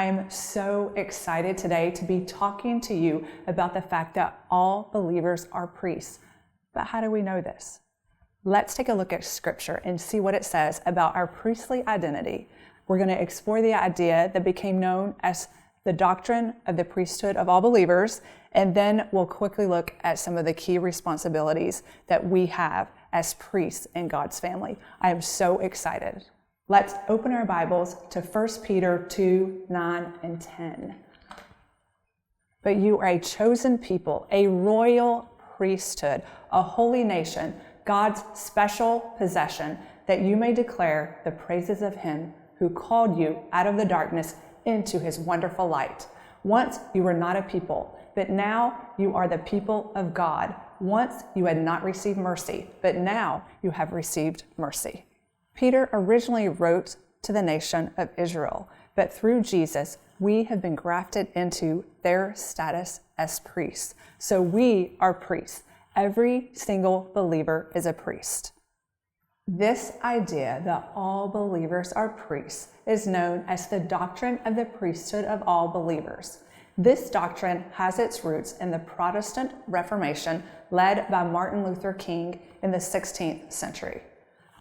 I am so excited today to be talking to you about the fact that all believers are priests. But how do we know this? Let's take a look at Scripture and see what it says about our priestly identity. We're going to explore the idea that became known as the doctrine of the priesthood of all believers, and then we'll quickly look at some of the key responsibilities that we have as priests in God's family. I am so excited. Let's open our Bibles to 1 Peter 2, 9, and 10. But you are a chosen people, a royal priesthood, a holy nation, God's special possession, that you may declare the praises of him who called you out of the darkness into his wonderful light. Once you were not a people, but now you are the people of God. Once you had not received mercy, but now you have received mercy. Peter originally wrote to the nation of Israel, but through Jesus, we have been grafted into their status as priests. So we are priests. Every single believer is a priest. This idea that all believers are priests is known as the doctrine of the priesthood of all believers. This doctrine has its roots in the Protestant Reformation led by Martin Luther King in the 16th century.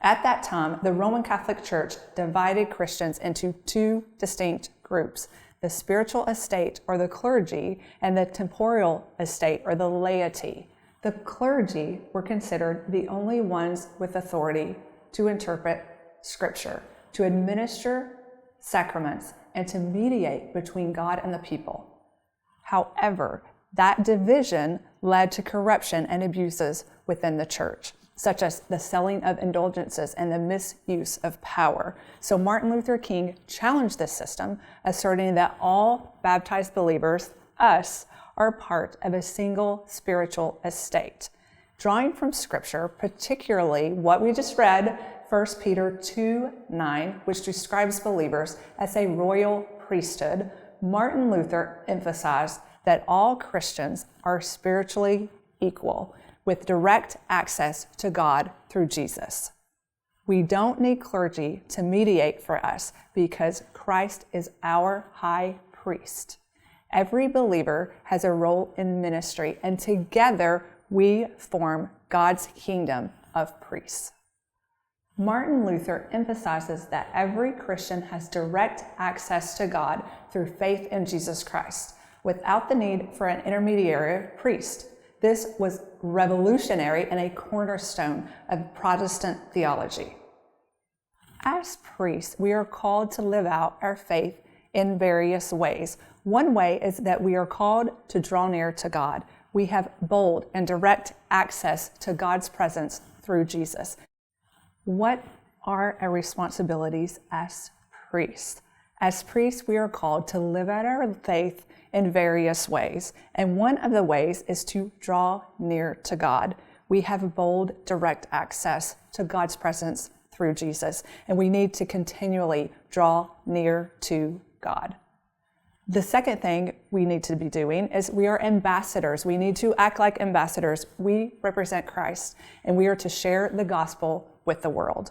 At that time, the Roman Catholic Church divided Christians into two distinct groups: the spiritual estate, or the clergy, and the temporal estate, or the laity. The clergy were considered the only ones with authority to interpret Scripture, to administer sacraments, and to mediate between God and the people. However, that division led to corruption and abuses within the church, such as the selling of indulgences and the misuse of power. So Martin Luther King challenged this system, asserting that all baptized believers, us, are part of a single spiritual estate. Drawing from Scripture, particularly what we just read, 1 Peter 2:9, which describes believers as a royal priesthood, Martin Luther emphasized that all Christians are spiritually equal, with direct access to God through Jesus. We don't need clergy to mediate for us because Christ is our high priest. Every believer has a role in ministry, and together we form God's kingdom of priests. Martin Luther emphasizes that every Christian has direct access to God through faith in Jesus Christ, without the need for an intermediary priest. This was revolutionary and a cornerstone of Protestant theology. As priests, we are called to live out our faith in various ways. One way is that we are called to draw near to God. We have bold and direct access to God's presence through Jesus. What are our responsibilities as priests? As priests, we are called to live out our faith in various ways. And one of the ways is to draw near to God. We have bold, direct access to God's presence through Jesus, and we need to continually draw near to God. The second thing we need to be doing is we are ambassadors. We need to act like ambassadors. We represent Christ, and we are to share the gospel with the world.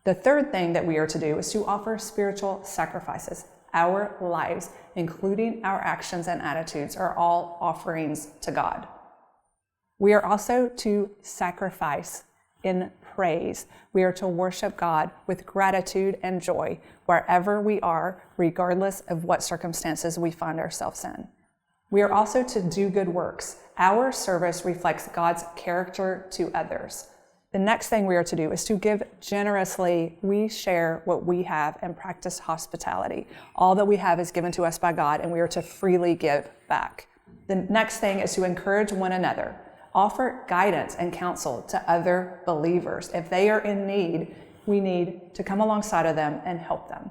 The third thing that we are to do is to offer spiritual sacrifices. Our lives, including our actions and attitudes, are all offerings to God. We are also to sacrifice in praise. We are to worship God with gratitude and joy wherever we are, regardless of what circumstances we find ourselves in. We are also to do good works. Our service reflects God's character to others. The next thing we are to do is to give generously. We share what we have and practice hospitality. All that we have is given to us by God, and we are to freely give back. The next thing is to encourage one another. Offer guidance and counsel to other believers. If they are in need, we need to come alongside of them and help them.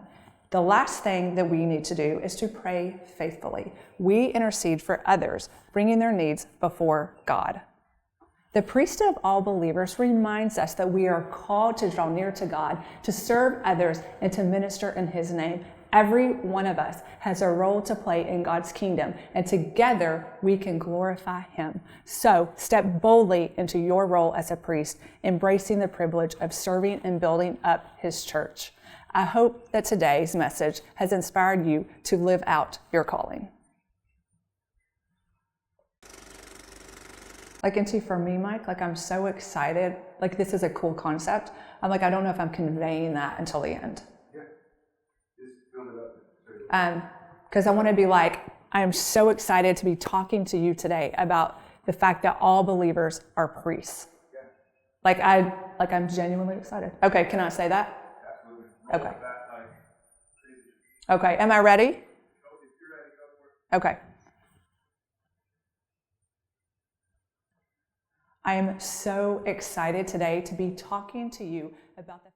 The last thing that we need to do is to pray faithfully. We intercede for others, bringing their needs before God. The priesthood of all believers reminds us that we are called to draw near to God, to serve others, and to minister in His name. Every one of us has a role to play in God's kingdom, and together we can glorify Him. So step boldly into your role as a priest, embracing the privilege of serving and building up His church. I hope that today's message has inspired you to live out your calling. And for me, Mike, I'm so excited. This is a cool concept. I don't know if I'm conveying that until the end. Yeah. Just build it up. Because I want to be I am so excited to be talking to you today about the fact that all believers are priests. Yeah. I'm genuinely excited. Okay, can I say that? Absolutely. Okay. Okay, am I ready? If you're ready, go for it. Okay. I am so excited today to be talking to you about the